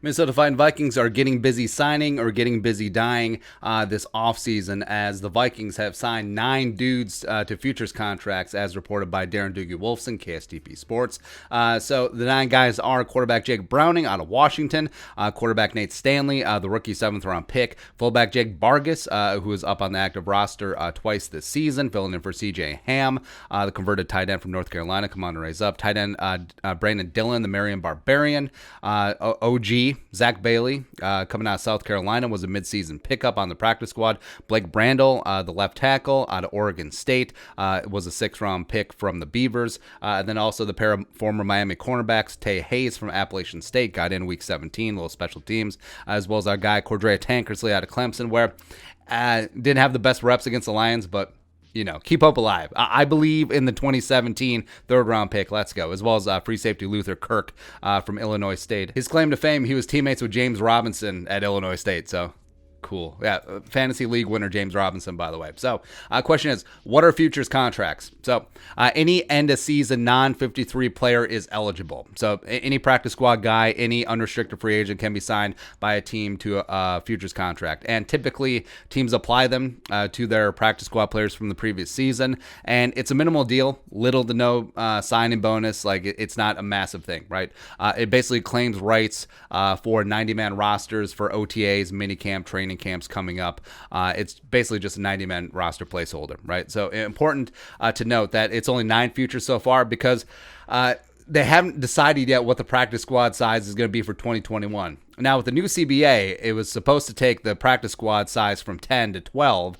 Minnesota Vikings are getting busy signing or getting busy dying this offseason, as the Vikings have signed 9 dudes to futures contracts, as reported by Darren Doogie Wolfson, KSTP Sports. So the 9 guys are quarterback Jake Browning out of Washington, quarterback Nate Stanley, the rookie 7th-round pick, fullback Jake Bargas, who is up on the active roster twice this season, filling in for C.J. Ham, the converted tight end from North Carolina, come on to raise up, tight end Brandel, Dillon, the Marion Barbarian, OG Zack Bailey, coming out of South Carolina, was a midseason pickup on the practice squad. Blake Brandel, the left tackle out of Oregon State, was a 6th-round pick from the Beavers. And then also the pair of former Miami cornerbacks, Tae Hayes from Appalachian State, got in week 17, little special teams, as well as our guy Cordrea Tankersley out of Clemson, where didn't have the best reps against the Lions, but keep hope alive. I believe in the 2017 3rd-round pick. Let's go. As well as free safety Luther Kirk from Illinois State. His claim to fame, he was teammates with James Robinson at Illinois State. So cool. Yeah, fantasy league winner James Robinson, by the way. So question is, what are futures contracts? So any end-of-season non-53 player is eligible. So any practice squad guy, any unrestricted free agent can be signed by a team to a futures contract. And typically, teams apply them to their practice squad players from the previous season. And it's a minimal deal, little to no signing bonus. Like, it's not a massive thing, right? It basically claims rights for 90-man rosters for OTAs, minicamp, training camps coming up. It's basically just a 90-man roster placeholder, right? So important to note that it's only 9 futures so far, because they haven't decided yet what the practice squad size is going to be for 2021. Now, with the new CBA, it was supposed to take the practice squad size from 10 to 12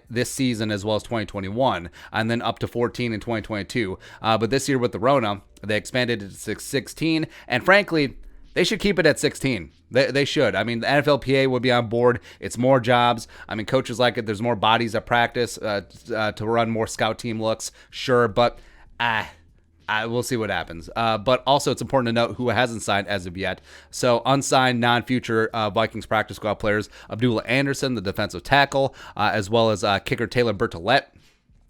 this season, as well as 2021, and then up to 14 in 2022. But this year with the Rona, they expanded it to 16, and frankly, they should keep it at 16. They should. I mean, the NFLPA would be on board. It's more jobs. I mean, coaches like it. There's more bodies at practice to run more scout team looks. Sure, but we'll see what happens. But also, it's important to note who hasn't signed as of yet. So, unsigned, non-future Vikings practice squad players: Abdullah Anderson, the defensive tackle, as well as kicker Taylor Bertolette,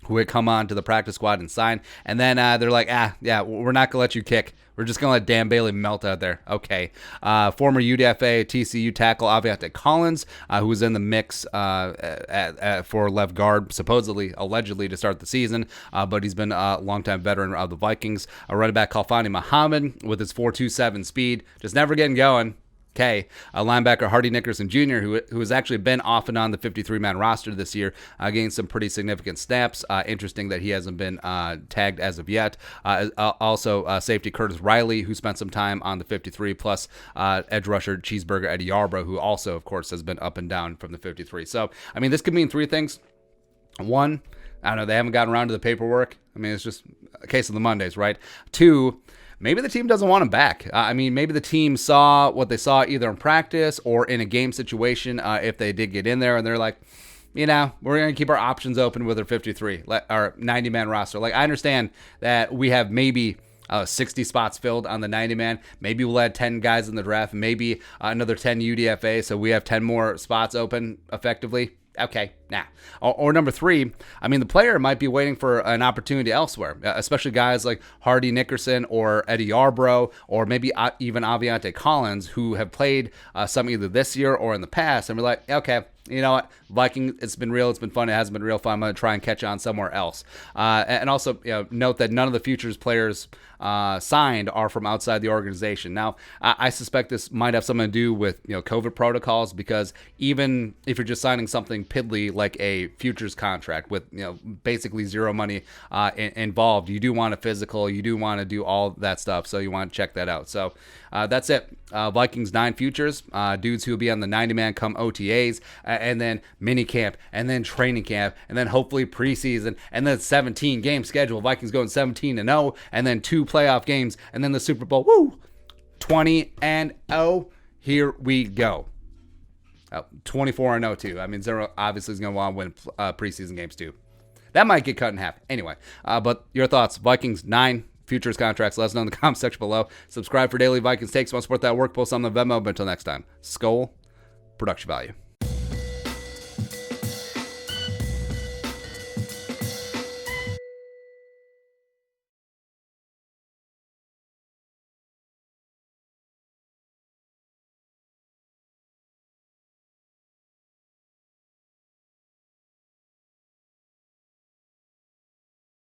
who would come on to the practice squad and sign. And then they're like, yeah, we're not going to let you kick. We're just going to let Dan Bailey melt out there. Okay. Former UDFA TCU tackle Aviante Collins, who was in the mix for left guard, allegedly to start the season, but he's been a longtime veteran of the Vikings. A running back Khalfani Muhammad with his 4.27 speed, just never getting going. Okay, a linebacker Hardy Nickerson Jr., who has actually been off and on the 53-man roster this year, getting some pretty significant snaps. Interesting that he hasn't been tagged as of yet. Also, safety Curtis Riley, who spent some time on the 53, plus edge rusher Cheeseburger Eddie Yarbrough, who also, of course, has been up and down from the 53. So, I mean, this could mean 3 things. 1, I don't know, they haven't gotten around to the paperwork. I mean, it's just a case of the Mondays, right? 2, maybe the team doesn't want him back. I mean, maybe the team saw what they saw either in practice or in a game situation if they did get in there, and they're like, we're going to keep our options open with our 53, our 90-man roster. Like, I understand that we have maybe 60 spots filled on the 90-man. Maybe we'll add 10 guys in the draft, maybe another 10 UDFA, so we have 10 more spots open effectively. Okay, nah. Or number 3, I mean, the player might be waiting for an opportunity elsewhere, especially guys like Hardy Nickerson or Eddie Yarbrough, or maybe even Aviante Collins, who have played some either this year or in the past, and we're like, okay, you know what, Viking, it's been real, it's been fun, it hasn't been real fun, I'm going to try and catch on somewhere else. And also, note that none of the futures players signed are from outside the organization. Now, I suspect this might have something to do with COVID protocols, because even if you're just signing something piddly like a futures contract with basically zero money involved, you do want a physical, you do want to do all that stuff, so you want to check that out. So that's it. Vikings 9 futures, dudes who will be on the 90-man come OTAs, and then mini camp, and then training camp, and then hopefully preseason, and then 17 game schedule. Vikings going 17-0, and then 2 playoff games, and then the Super Bowl. Woo! 20-0. Here we go. 24-0 too. I mean, Zero obviously is going to want to win preseason games too. That might get cut in half. Anyway, but your thoughts? Vikings 9 futures contracts. Let us know in the comments section below. Subscribe for daily Vikings takes. Want to support that work? Post on the Venmo. But until next time, Skol, production value.